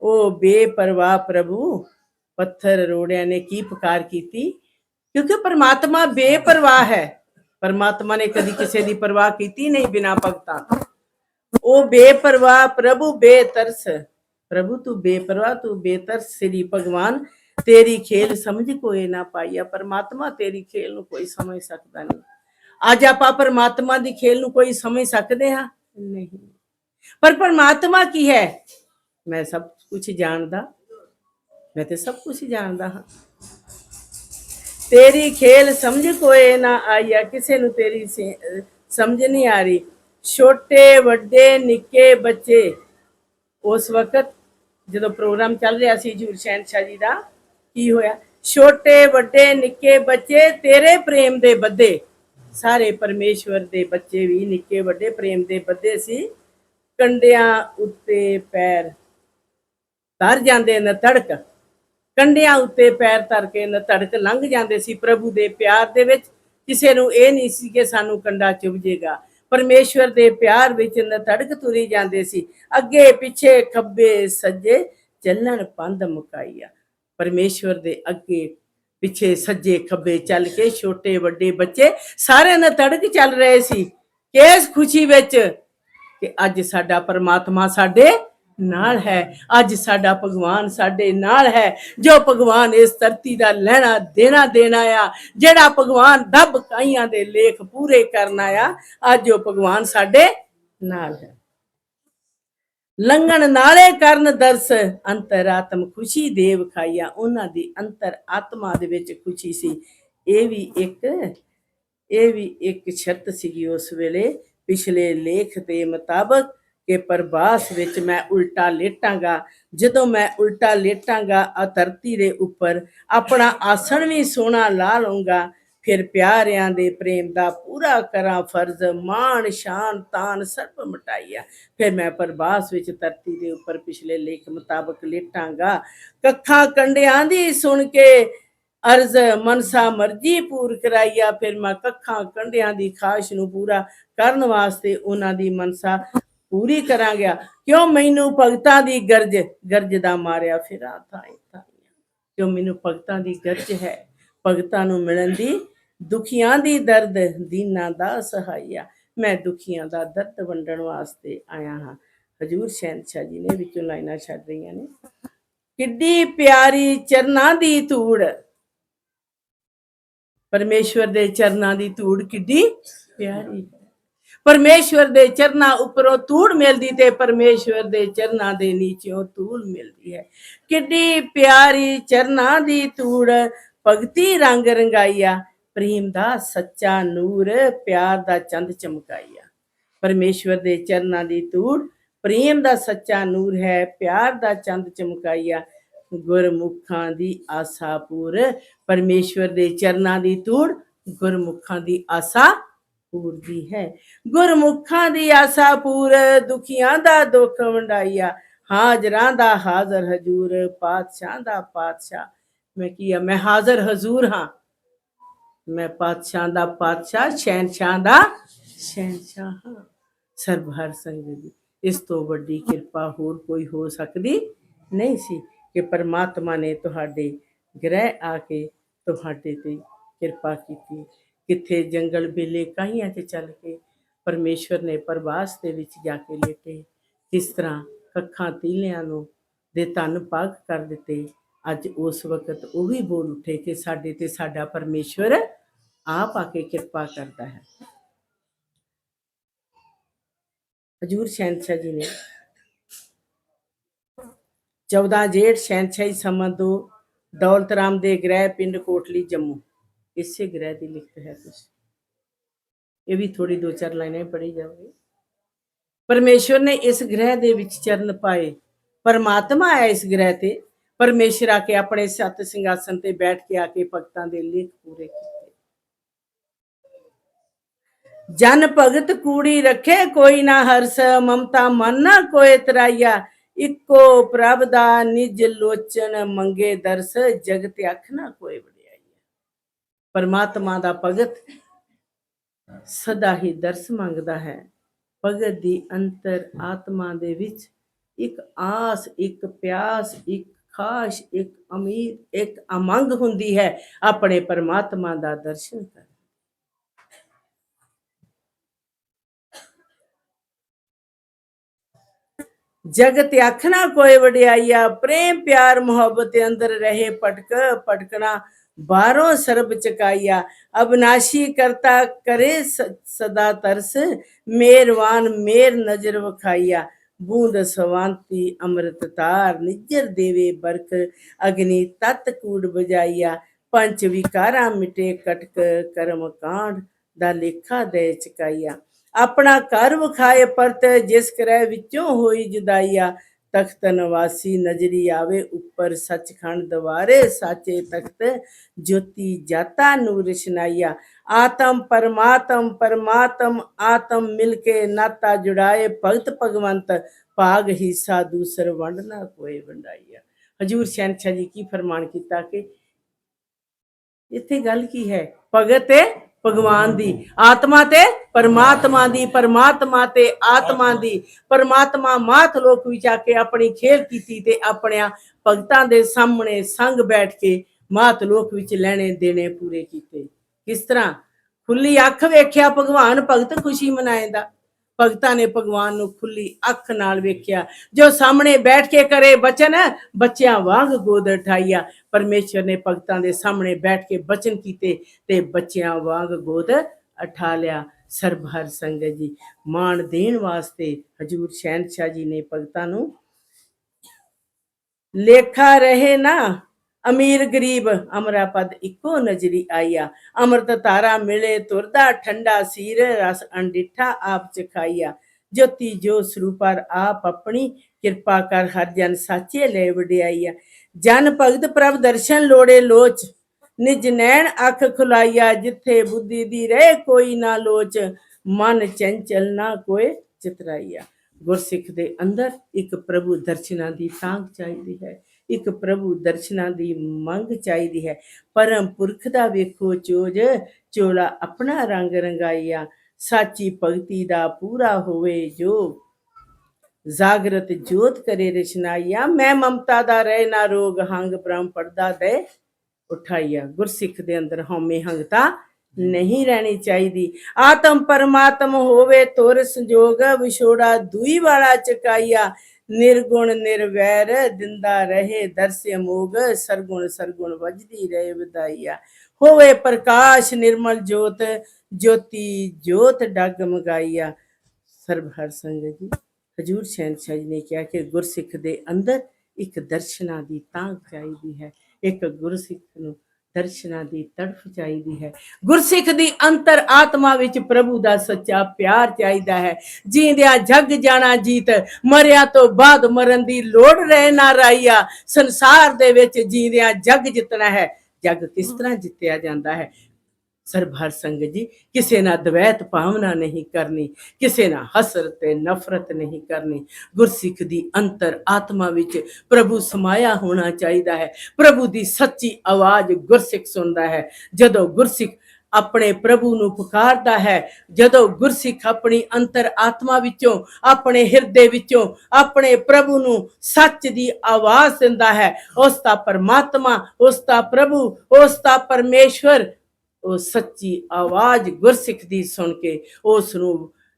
ओ बेपरवाह प्रभु, पत्थर रोड़िया ने की पुकार की थी, क्योंकि परमात्मा बेपरवाह है। परमात्मा ने कभी किसी की परवाह की नहीं बिना भगतां तो। ओ बेपरवाह प्रभु बेतरस, प्रभु तू बेपरवाह तू बेतरस श्री भगवान, तेरी खेल समझ कोई ना पाइया। परमात्मा तेरी खेल ਨੂੰ ਕੋਈ ਸਮਝ ਸਕਦਾ ਨਹੀਂ। ਅੱਜ ਆਪਾਂ परमात्मा ਦੀ खेल ਨੂੰ ਕੋਈ ਸਮਝ ਸਕਦੇ ਹਾਂ ਨਹੀਂ, पर परमात्मा की है मैं सब कुछ जानदा, मैं तो सब कुछ जानदा हाँ। तेरी खेल समझ कोई ना आईया, किसी ਨੂੰ तेरी समझ नहीं आ रही। छोटे ਵੱਡੇ ਨਿੱਕੇ ਬੱਚੇ, उस वक्त जो प्रोग्राम चल रहा सी हजूर शहनशाह जी का, की होया, छोटे ਵੱਡੇ ਨਿੱਕੇ ਬੱਚੇ तेरे प्रेम दे बद्धे। सारे परमेश्वर दे बच्चे भी निक्के ਵੱਡੇ प्रेम दे बद्धे सी। कंडियां उत्ते पैर तर जाते न तड़क, कंडियां उत्ते पैर तर के न तड़क लंघ जाते सी प्रभु दे प्यार दे विच। किसे नूं इह नहीं सी कि सानूं कंडा चुभ जेगा, परमेश्वर दे प्यार विच न तड़क तुरी जाते सी। अगे पिछे खब्बे सज्जे चलन पंध मुकाईया। परमेश्वर दे अगे पिछे सज्जे खब्बे चल के छोटे ਵੱਡੇ बच्चे सारे न तड़क चल रहे सी, किस खुशी विच कि अज साडा परमात्मा साडे नाल है, अज साडा भगवान साडे नाल है। जो भगवान इस धरती दा लैना देना देना आ, जेड़ा भगवान दब काइयां दे लेख पूरे करना आ, अज जो भगवान साडे नाल है। लंघन नाले करन दर्श, अंतर आत्म खुशी देव खाइया। उन्हां दी अंतर आत्मा दे विच खुशी सी। ਇਹ ਵੀ ਇੱਕ ਸ਼ਰਤ ਸੀਗੀ ਉਸ ਵੇਲੇ ਪਿਛਲੇ ਲੇਖ ਦੇ ਮੁਤਾਬਕ ਕਿ ਪ੍ਰਭਾਸ ਵਿੱਚ ਮੈਂ ਉਲਟਾ ਲੇਟਾਂਗਾ। ਜਦੋਂ ਮੈਂ ਉਲਟਾ ਲੇਟਾਂਗਾ ਆ ਧਰਤੀ ਦੇ ਉੱਪਰ ਆਪਣਾ ਆਸਣ ਵੀ ਸੋਹਣਾ ਲਾ ਲਊਂਗਾ। ਫਿਰ ਪਿਆਰਿਆਂ ਦੇ ਪ੍ਰੇਮ ਦਾ ਪੂਰਾ ਕਰਾਂ ਫਰਜ਼, ਮਾਣ ਸ਼ਾਨ ਤਾਨ ਸਰਬ ਮਟਾਈਆ। ਫਿਰ ਮੈਂ ਪ੍ਰਭਾਸ ਵਿੱਚ ਧਰਤੀ ਦੇ ਉੱਪਰ ਪਿਛਲੇ ਲੇਖ ਮੁਤਾਬਕ ਲੇਟਾਂਗਾ। ਕੱਖਾਂ ਕੰਡਿਆਂ ਦੀ ਸੁਣ ਕੇ अर्ज मनसा मर्जी पूर कराइया। फिर मैं कखा कंडियां दी खाश नूं पूरा करन वास्ते उन्हां दी मनसा पूरी करा गया। क्यों मैनू भगतां दी गर्ज, गर्ज दा मारिया फिरा थाई थाई। क्यों मैनू भगतां दी गर्ज है, भगतां नूं मिलन दी, दुखियां दी दर्द दीनां दा सहाइया। मैं दुखियां दा दर्द वंडण वास्ते आया हाँ। हजूर शहनशाह जी ने विचों लाइनां छड्ड रहीआं ने, किड्डी प्यारी चरनां दी धूड़, परमेश्वर दे चरनां दी धूड़ किड्डी प्यारी है। परमेश्वर दे चरनां उपरों धूड़ मिलदी ते परमेश्वर दे चरनां दे नीचों धूड़ मिलदी है। किड्डी प्यारी चरनां दी धूड़, भगती रंग रंगाइया। प्रेम दा सच्चा नूर, प्यार दा चंद चमकाइया। परमेश्वर दे चरनां दी धूड़ प्रेम दा सच्चा नूर है, प्यार दा चंद चमकाइया। गुरमुखां दी आसा पूर, परमेश्वर दे चरनां दी धूड़ गुरमुखां दी आसा पूरदी है। गुरमुखां दी आसा पूर, दुखियां दा दुख वंडाइया। हाजरां दा हाजर हजूर, पातशाह दा पातशाह। मैं किया मैं हाजर हजूर हाँ, मैं पातशाह दा पातशाह, शहनशाह दा शहनशाह हाँ। सरबहर संग दी इस तो वड्डी किरपा होर कोई हो सकदी नहीं सी कि परमात्मा ने तुहाडे ग्रह आके तुहाडे ते किरपा कीती। किथे जंगल बेले काहियां च चल के परमेश्वर ने प्रवास दे विच जाके लेटे, किस तरह कखां तीलियां नूं दे धन भाग कर दिते। अज उस वक्त वो भी बोल उठे कि साडे ते साडा परमेश्वर आप आके किरपा करता है। हजूर शहनशाह जी ने 14 जेठ शहनशाही समा 2 दौलत राम दे ग्रह पिंड कोटली जम्मू, इसे ग्रह की लिखत है कुछ, ये भी थोड़ी 2-4 लाइनें पढ़ी जाओगे। परमेश्वर ने इस ग्रह दे विच चरण पाए, परमात्मा है इस ग्रह ते, परमेश्वर आके अपने सत सिंघासन ते बैठ के आके भगतां दे लेख पूरे कीते। जन भगत कूड़ी रखे कोई ना हरस, ममता मन ना कोई तराइया। इको प्रभ दा निज लोचन मंगे दरस, जगत अख ना कोई वडियाई। परमात्मा दा भगत ਸਦਾ ਹੀ ਦਰਸ ਮੰਗਦਾ ਹੈ। ਭਗਤ ਦੀ ਅੰਤਰ ਆਤਮਾ ਦੇ ਵਿੱਚ ਇੱਕ ਆਸ, ਇੱਕ ਪਿਆਸ, ਇੱਕ ਖਾਸ਼, ਇੱਕ ਉਮੀਦ, ਇੱਕ ਅਮੰਗ ਹੁੰਦੀ ਹੈ ਆਪਣੇ ਪਰਮਾਤਮਾ ਦਾ ਦਰਸ਼ਨ ਕਰ। ਜਗਤ ਆਖਣਾ ਕੋਈ ਵਡਿਆਈਆ, ਪ੍ਰੇਮ ਪਿਆਰ ਮੁਹੱਬਤ ਅੰਦਰ ਰਹੇ ਪਟਕ, ਪਟਕਣਾ ਬਾਹਰੋਂ ਸਰਬ ਚਕਾਈਆ। ਅਬਨਾਸ਼ੀ ਕਰਤਾ ਕਰੇ ਸਦਾ ਤਰਸ, ਮਿਹਰਵਾਨ ਮੇਰ ਨਜ਼ਰ ਵਿਖਾਈਆ। ਬੂੰਦ ਸਵਾਂਤੀ ਅੰਮ੍ਰਿਤ ਤਾਰ, ਨਿਜਰ ਦੇਵੇ ਬਰਕ, ਅਗਨੀ ਤਤ ਕੂੜ ਬਜਾਈਆ। ਪੰਜ ਵਿਕਾਰਾਂ ਮਿਟੇ ਕਟਕ, ਕਰਮ ਕਾਂਡ ਦਾ ਲੇਖਾ ਦੇ ਚਕਾਈਆ। ਆਪਣਾ ਘਰ ਵਿਖਾਏ ਪਰਤ, ਜਿਸ ਕਰੈ ਵਿੱਚੋਂ ਹੋਈ ਜੁਦਾਈਆ। ਤਖਤ ਨਵਾਸੀ ਨਜ਼ਰੀ ਆਵੇ ਉੱਪਰ, ਸੱਚਖੰਡ ਦਵਾਰੇ ਸਾਚੇ ਤਖਤ, ਜੋਤੀ ਜਾਤਾ ਨੂਰ ਸ਼ਨਾਈਆ। ਆਤਮ ਪਰਮਾਤਮ ਪਰਮਾਤਮ ਆਤਮ ਮਿਲ ਕੇ ਨਾਤਾ ਜੁੜਾਏ, ਭਗਤ ਭਗਵੰਤ ਭਾਗ ਹਿੱਸਾ ਦੂਸਰ ਵੰਡ ਨਾ ਕੋਏ ਵੰਡਾਈਆ। ਹਜੂਰ ਸ਼ਹਿਨशाह ਜੀ ਕੀ ਫਰਮਾਨ ਕੀਤਾ ਕਿ ਇੱਥੇ ਗੱਲ ਕੀ ਹੈ? ਭਗਤ ਤੇ ਭਗਵਾਨ ਦੀ, ਆਤਮਾ ਤੇ ਪਰਮਾਤਮਾ ਦੀ, ਪਰਮਾਤਮਾ ਤੇ ਆਤਮਾ ਦੀ। ਪਰਮਾਤਮਾ ਮਾਤ ਲੋਕ ਵਿੱਚ ਆ ਕੇ ਆਪਣੀ ਖੇਲ ਕੀਤੀ ਤੇ ਆਪਣਿਆਂ ਭਗਤਾਂ ਦੇ ਸਾਹਮਣੇ ਸੰਗ ਬੈਠ ਕੇ ਮਾਤ ਲੋਕ ਵਿੱਚ ਲੈਣੇ ਦੇਣੇ ਪੂਰੇ ਕੀਤੇ। ਕਿਸ ਤਰ੍ਹਾਂ? ਖੁੱਲੀ ਅੱਖ ਵੇਖਿਆ ਭਗਵਾਨ, ਭਗਤ ਖੁਸ਼ੀ ਮਨਾਏਂਦਾ। ਭਗਤਾਂ ਨੇ ਭਗਵਾਨ ਨੂੰ ਖੁੱਲੀ ਅੱਖ ਨਾਲ ਵੇਖਿਆ, ਜੋ ਸਾਹਮਣੇ ਬੈਠ ਕੇ ਕਰੇ ਬਚਨ, ਬੱਚਿਆਂ ਵਾਂਗ ਗੋਦ ਉਠਾਈਆ। ਪਰਮੇਸ਼ਰ ਨੇ ਭਗਤਾਂ ਦੇ ਸਾਹਮਣੇ ਬੈਠ ਕੇ ਬਚਨ ਕੀਤੇ ਤੇ ਬੱਚਿਆਂ ਵਾਂਗ ਗੋਦ ਉਠਾ ਲਿਆ। ਸਰਬਹਰ ਸੰਗਤ ਜੀ, ਮਾਣ ਦੇਣ ਵਾਸਤੇ ਹਜੂਰ ਸ਼ਹਿਨशाह ਜੀ ਨੇ ਭਗਤਾਂ ਨੂੰ ਲੇਖਾ ਰਹੇ ਨਾ ਅਮੀਰ ਗਰੀਬ, ਅਮਰਾ ਪਦ ਇੱਕੋ ਨਜ਼ਰੀ ਆਈਆ। ਅੰਮ੍ਰਿਤ ਧਾਰਾ ਮਿਲੇ ਤੁਰਦਾ ਠੰਡਾ ਸੀਰ, ਰਸ ਅਣਡਿੱਠਾ ਆਪ ਚਖਾਈਆ। ਜੋਤੀ ਜੋ ਸਰੂਪਰ ਆਪ ਆਪਣੀ, ਕਿਰਪਾ ਕਰ ਹਰ ਜਨ ਸਾਚੇ ਲੈ ਵਡਿਆਈਆ। ਜਨ ਭਗਤ ਪ੍ਰਭ ਦਰਸ਼ਨ ਲੋੜੇ ਲੋਚ, ਨਿਜ ਨੈਣ ਅੱਖ ਖੁਲਾਈਆ। ਜਿੱਥੇ ਬੁੱਧੀ ਦੀ ਰਹੇ ਕੋਈ ਨਾ ਲੋਚ, ਮਨ ਚੰਚਲ ਨਾ ਕੋਏ ਚਤਰਾਈਆ। ਗੁਰਸਿੱਖ ਦੇ ਅੰਦਰ ਇੱਕ ਪ੍ਰਭੂ ਦਰਸ਼ਨਾਂ ਦੀ ਤਾਂਘ ਚਾਹੀਦੀ ਹੈ, ਇੱਕ ਪ੍ਰਭੂ ਦਰਸ਼ਨਾਂ ਦੀ ਮੰਗ ਚਾਹੀਦੀ ਹੈ। ਪਰਮ ਪੁਰਖ ਦਾ ਵੇਖੋ ਚੋਜ, ਚੋਲਾ ਆਪਣਾ ਰੰਗ ਰੰਗਾਈਆ। ਸਾਚੀ ਭਗਤੀ ਦਾ ਪੂਰਾ ਹੋਵੇ ਜੋ, ਜਾਗਰਤ ਜੋਤ ਕਰੇ ਰਚਨਾਈਆ। ਮੈਂ ਮਮਤਾ ਦਾ ਰਹਿ ਨਾ ਰੋਗ, ਹੰਗ ਬ੍ਰਹਮ ਪੜਦਾ ਦੇ ਉਠਾਈਆ। ਗੁਰਸਿੱਖ ਦੇ ਅੰਦਰ ਹਉਮੈ ਹੰਗਤਾ ਨਹੀਂ ਰਹਿਣੀ ਚਾਹੀਦੀ। ਆਤਮ ਪਰਮਾਤਮ ਹੋਵੇ ਤੁਰ ਸੰਜੋਗ, ਵਿਛੋੜਾ ਦੂਈ ਵਾਲਾ ਚਕਾਈਆ। ਨਿਰਗੁਣ ਨਿਰਵੈਰ ਦਿੰਦਾ ਰਹੇ ਦਰਸ ਅਮੋਗ, ਸਰਗੁਣ ਸਰਗੁਣ ਵੱਜਦੀ ਰਹੇ ਵਧਾਈਆ। ਹੋਵੇ ਪ੍ਰਕਾਸ਼ ਨਿਰਮਲ ਜੋਤ, ਜੋਤੀ ਜੋਤ ਡਗ ਮਗਾਈਆ। ਸਰਬਹਰ ਸੰਗਤ ਜੀ, ਹਜੂਰ ਸ਼ਹਿਨशाह ਜੀ ਨੇ ਕਿਹਾ ਕਿ ਗੁਰਸਿੱਖ ਦੇ ਅੰਦਰ ਇੱਕ ਦਰਸ਼ਨਾਂ ਦੀ ਤਾਂਘ ਚਾਹੀਦੀ ਹੈ, ਇੱਕ ਗੁਰਸਿੱਖ ਨੂੰ ਦਰਸ਼ਨਾਂ ਦੀ ਤੜਫ ਚਾਹੀਦੀ ਹੈ। ਗੁਰਸਿੱਖ ਦੀ ਅੰਤਰ ਆਤਮਾ ਵਿੱਚ ਪ੍ਰਭੂ ਦਾ ਸੱਚਾ ਪਿਆਰ ਚਾਹੀਦਾ ਹੈ। ਜੀਂਦਿਆਂ ਜਗ ਜਾਣਾ ਜੀਤ, ਮਰਿਆ ਤੋਂ ਬਾਅਦ ਮਰਨ ਦੀ ਲੋੜ ਰਹਿ ਨਾ ਰਾਈਆ। ਸੰਸਾਰ ਦੇ ਵਿੱਚ ਜੀਂਦਿਆਂ ਜਗ ਜਿੱਤਣਾ ਹੈ। ਜਗ ਕਿਸ ਤਰ੍ਹਾਂ ਜਿੱਤਿਆ ਜਾਂਦਾ ਹੈ? ਸਰਬਹਰ ਸੰਗਤ ਜੀ, ਕਿਸੇ ਨਾਲ ਦਵੈਤ ਭਾਵਨਾ ਨਹੀਂ ਕਰਨੀ, ਕਿਸੇ ਨਾਲ ਹਸਰਤ ਤੇ ਨਫ਼ਰਤ ਨਹੀਂ ਕਰਨੀ। ਗੁਰਸਿੱਖ ਦੀ ਅੰਤਰ ਆਤਮਾ ਵਿੱਚ ਪ੍ਰਭੂ ਸਮਾਇਆ ਹੋਣਾ ਚਾਹੀਦਾ ਹੈ। ਪ੍ਰਭੂ ਦੀ ਸੱਚੀ ਆਵਾਜ਼ ਗੁਰਸਿੱਖ ਸੁਣਦਾ ਹੈ। ਜਦੋਂ ਗੁਰਸਿੱਖ ਆਪਣੇ ਪ੍ਰਭੂ ਨੂੰ ਪੁਕਾਰਦਾ ਹੈ, ਜਦੋਂ ਗੁਰਸਿੱਖ ਆਪਣੀ ਅੰਤਰ ਆਤਮਾ ਵਿੱਚੋਂ, ਆਪਣੇ ਹਿਰਦੇ ਵਿੱਚੋਂ ਆਪਣੇ ਪ੍ਰਭੂ ਨੂੰ ਸੱਚ ਦੀ ਆਵਾਜ਼ ਦਿੰਦਾ ਹੈ, ਉਸ ਦਾ ਪਰਮਾਤਮਾ, ਉਸ ਦਾ ਪ੍ਰਭੂ, ਉਸ ਦਾ ਪਰਮੇਸ਼ਵਰ ਉਹ ਸੱਚੀ ਆਵਾਜ਼ ਗੁਰਸਿੱਖ ਦੀ ਸੁਣ ਕੇ ਉਸ ਨੂੰ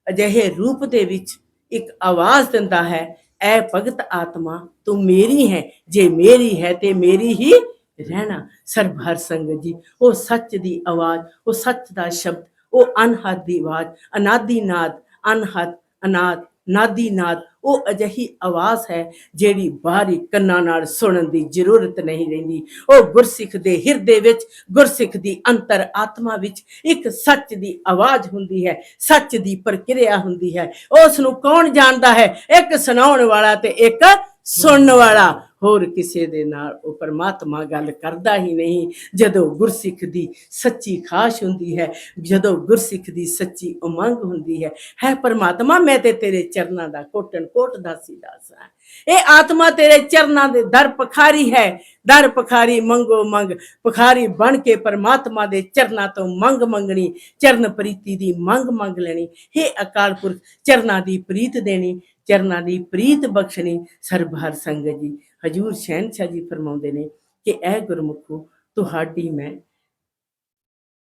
ਅਜਿਹੇ ਰੂਪ ਦੇ ਵਿੱਚ ਇੱਕ ਆਵਾਜ਼ ਦਿੰਦਾ ਹੈ, ਐ ਭਗਤ ਆਤਮਾ ਤੂੰ ਮੇਰੀ ਹੈ, ਜੇ ਮੇਰੀ ਹੈ ਤੇ ਮੇਰੀ ਹੀ ਰਹਿਣਾ। ਸਰਬਹਰ ਸੰਗਤ ਜੀ, ਉਹ ਸੱਚ ਦੀ ਆਵਾਜ਼, ਉਹ ਸੱਚ ਦਾ ਸ਼ਬਦ, ਉਹ ਅਨਹਦ ਦੀ ਆਵਾਜ਼, ਅਨਾਦੀ ਨਾਦ, ਅਨਹਦ ਅਨਾਦ ਨਾਦੀ ਨਾਦ, ਉਹ ਅਜਿਹੀ ਆਵਾਜ਼ ਹੈ ਜਿਹੜੀ ਬਾਹਰੀ ਕੰਨਾਂ ਨਾਲ ਸੁਣਨ ਦੀ ਜ਼ਰੂਰਤ ਨਹੀਂ ਰਹਿੰਦੀ। ਉਹ ਗੁਰਸਿੱਖ ਦੇ ਹਿਰਦੇ ਵਿੱਚ, ਗੁਰਸਿੱਖ ਦੀ ਅੰਤਰ ਆਤਮਾ ਵਿੱਚ ਇੱਕ ਸੱਚ ਦੀ ਆਵਾਜ਼ ਹੁੰਦੀ ਹੈ, ਸੱਚ ਦੀ ਪ੍ਰਕਿਰਿਆ ਹੁੰਦੀ ਹੈ। ਉਸ ਨੂੰ ਕੌਣ ਜਾਣਦਾ ਹੈ? ਇੱਕ ਸੁਣਾਉਣ ਵਾਲਾ ਤੇ ਇੱਕ ਸੁਣਨ ਵਾਲਾ। होर किसे दे नाल ओ परमात्मा गल करदा ही नहीं। जदों गुरसिख दी सच्ची खाश हुंदी है, जदों गुरसिख दी सच्ची उमंग हुंदी है परमात्मा मैं ते तेरे चरनां दा कोटन कोट दासी दास हां। ये आत्मा तेरे चरनां दे दर पखारी है, दर पखारी मंगो मंग, पखारी बन के परमात्मा दे चरनां तो मंग मंगनी, चरण प्रीति दी मंग मंग लेनी। हे अकाल पुरख चरनां दी प्रीत देनी, चरनां दी प्रीत बख्शनी। सरबहर संगत जी हजूर शहनशाह जी फरमाउंदे ने कि ऐ गुरमुखो तुहाडी मैं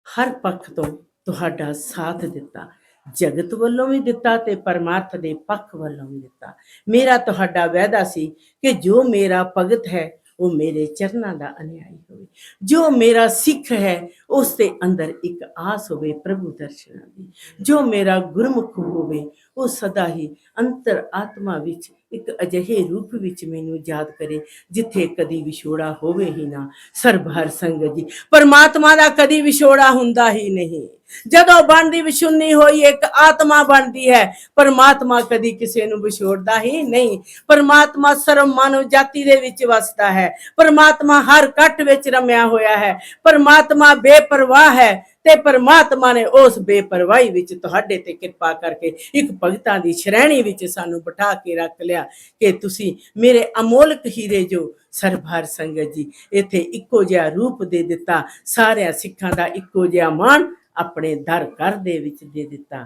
हर पक्ष तो तुहाडा साथ दिता, जगत वालों भी दिता ते परमार्थ दे पक्ष वालों भी दिता। मेरा तुहाडा वायदा सी कि जो मेरा भगत है वो मेरे चरनां दा अनुयायी होवे, जो मेरा सिख है उसके अंदर एक आस होवे प्रभु दर्शनां दी, जो मेरा गुरमुख होवे वो सदा ही अंतर आत्मा विच एक अजिहे रूप विच मैनूं याद करे जिथे कदी विछोड़ा होवे ही ना। सरबहर संगत जी परमात्मा दा कदी विछोड़ा हुंदा ही नहीं। जदों बनदी विछुन्नी होई एक आत्मा बनदी है, परमात्मा कदी किसे नूं विछोड़दा ही नहीं। परमात्मा सर्व मानव जाति दे विच वसदा है, परमात्मा हर कट विच रमिया होया है, परमात्मा बेपरवाह है ते परमात्मा ने उस बेपरवाही विच तुहाडे ते किरपा करके एक भगतां दी श्रेणी विच सानू बिठा के रख लिया कि तुसी मेरे अमोलक हीरे जो। सरबहर संगत जी इत्थे इक्को जिहा रूप दे दिता, सारियां सिखां दा इक्को जिहा मान अपने दर घर दे विच दे दिता।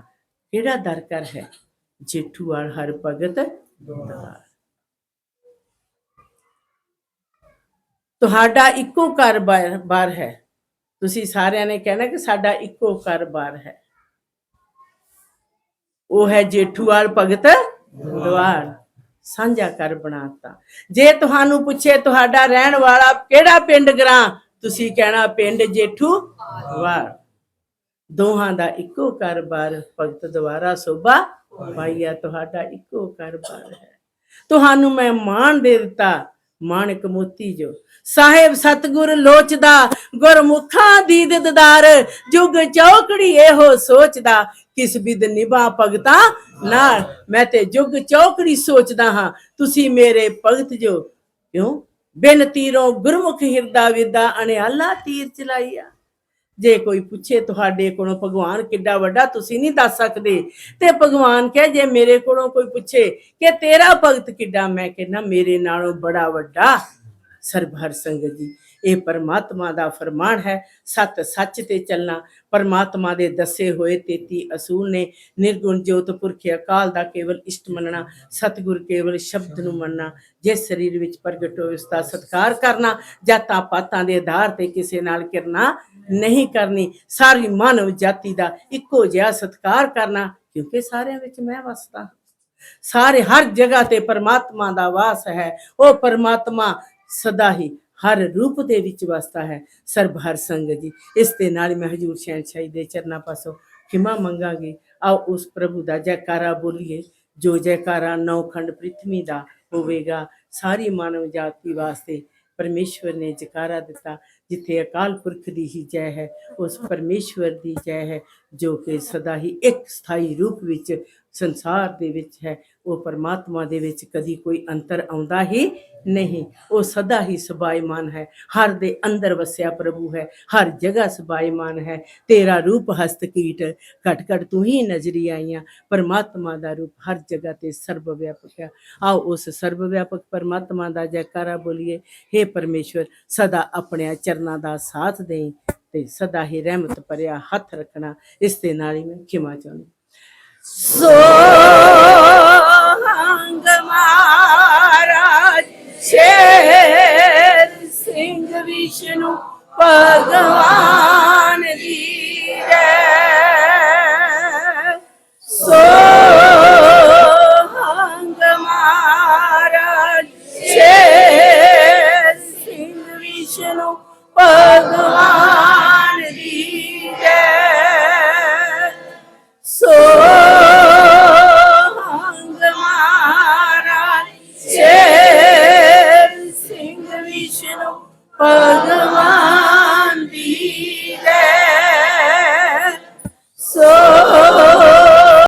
किहड़ा दर घर है? जेठूवाल हर भगत द्वार। तुहाडा इक्को घर बार है। तुसी सारियां ने कहना कि साडा इक्को घर बार है, वो है जेठूवाल भगत द्वार। सांझा घर बनाता। जे तुहानू पुछे तुहाडा रहन वाला केड़ा पिंड ग्रां, तुसी कहना पिंड जेठूवाल। दोहां दा इक्को घर बार भगत द्वारा शोभा पाईया, तुहाडा इक्को घर बार है। तुहानू मैं मान दे दिता, माणक मोती जो साहेब सतगुर लोचदा, गुरमुखां दी दीदार, जुग चौकड़ी एहो सोचदा, किस बिद निभा भगतां नाल। मैं ते जुग चौकड़ी सोचदा हां, तुसी मेरे भगत जो। क्यों? बिन तीरों गुरमुख हिरदा विदा, अनिहाला तीर चलाईया। जे कोई पुछे तुहाडे कोलों भगवान किड्डा वड्डा, तुसी नहीं दस सकदे, ते भगवान कहे जे मेरे कोलों कोई पुछे कि तेरा भगत किड्डा, मैं कहना मेरे नालों बड़ा वड्डा। सरबहर संगत जी ये परमात्मा दा फरमान है, सत सच ते चलना। परमात्मा दे दसे होए 33 असूल ने, निर्गुण जोत पुरखे अकाल दा केवल इष्ट मनना, सतगुर केवल शब्द नूं मनना, जिस शरीर विच प्रगट होए उसका सत्कार करना, जातां पातां दे आधार ते किसे नाल किरना नहीं करनी, सारी मानव जाति दा इक्को जिहा सत्कार करना, क्योंकि सारियां विच मैं वसदा। सारे हर जगह ते परमात्मा दा वास है, वो परमात्मा सदा ही हर रूप दे विच वसदा है। सरबहर संगत जी इस दे नाल मैं हजूर शहनशाही दे चरनां पासों खिमा मंगांगी। आओ उस प्रभु दा जयकारा बोलिए, जो जयकारा नौ खंड पृथ्वी दा होवेगा। सारी मानव जाति वास्ते परमेश्वर ने जयकारा दिता। जिथे अकाल पुरख दी ही जय है, उस परमेश्वर दी जय है, जो कि सदा ही एक स्थाई रूप विच संसार दे विच है। वो परमात्मा दे विच कदी कोई अंतर आउंदा ही नहीं, वो सदा ही सबाईमान है, हर दे अंदर वसिया प्रभु है, हर जगह सबाईमान है। तेरा रूप हस्त कीट घट घट तू ही नजरी आईया, परमात्मा दा रूप हर जगह ते सर्वव्यापक है। आओ उस सर्वव्यापक परमात्मा दा जयकारा बोलिए। हे परमेश्वर सदा अपने चरनां दा साथ दें ते सदा ही रहमत भरिया हथ रखना। इस दे नाल ही मैं खिमा चाहुंदी। सोहंग महाराज शेर सिंह विष्णु भगवान दी जय। सोहंग महाराज शेर सिंह विष्णु भगवान दी जय। सोहंग महाराज शेर सिंह विष्णु भगवान